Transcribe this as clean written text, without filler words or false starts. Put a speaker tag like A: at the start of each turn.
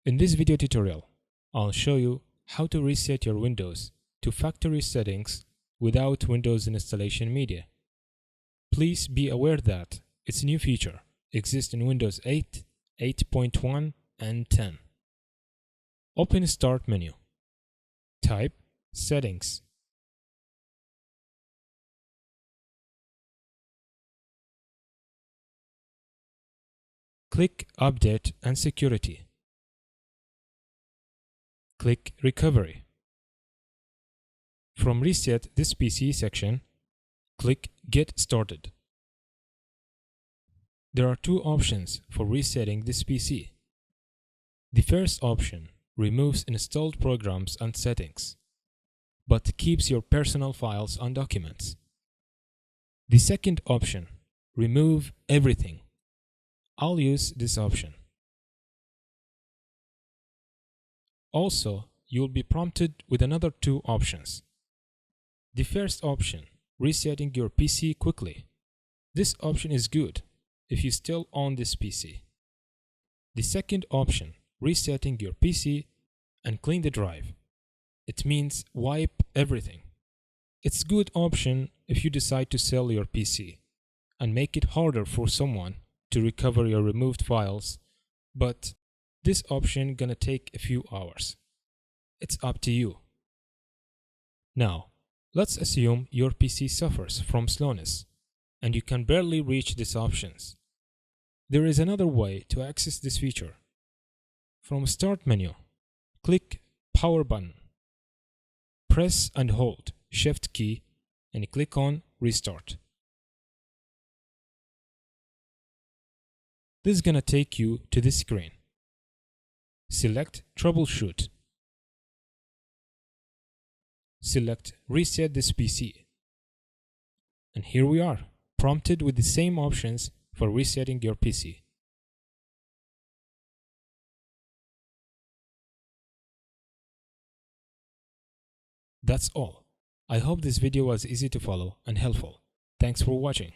A: In this video tutorial, I'll show you how to reset your Windows to factory settings without Windows installation media. Please be aware that its new feature exists in Windows 8, 8.1 and 10. Open Start menu. Type Settings. Click Update and Security. Click Recovery. From Reset this PC section, click Get Started. There are two options for resetting this PC. The first option removes installed programs and settings, but keeps your personal files and documents. The second option, remove everything. I'll use this option. Also, you'll be prompted with another two options. The first option, resetting your PC quickly. This option is good if you still own this PC. The second option, resetting your PC and clean the drive. It means wipe everything. It's a good option if you decide to sell your PC and make it harder for someone to recover your removed files, but this option gonna take a few hours. It's up to you. Now, let's assume your PC suffers from slowness and you can barely reach these options. There is another way to access this feature. From Start menu, click Power button. Press and hold Shift key and click on Restart. This is gonna take you to this screen. Select Troubleshoot. Select Reset this PC. And here we are, prompted with the same options for resetting your PC. That's all. I hope this video was easy to follow and helpful. Thanks for watching.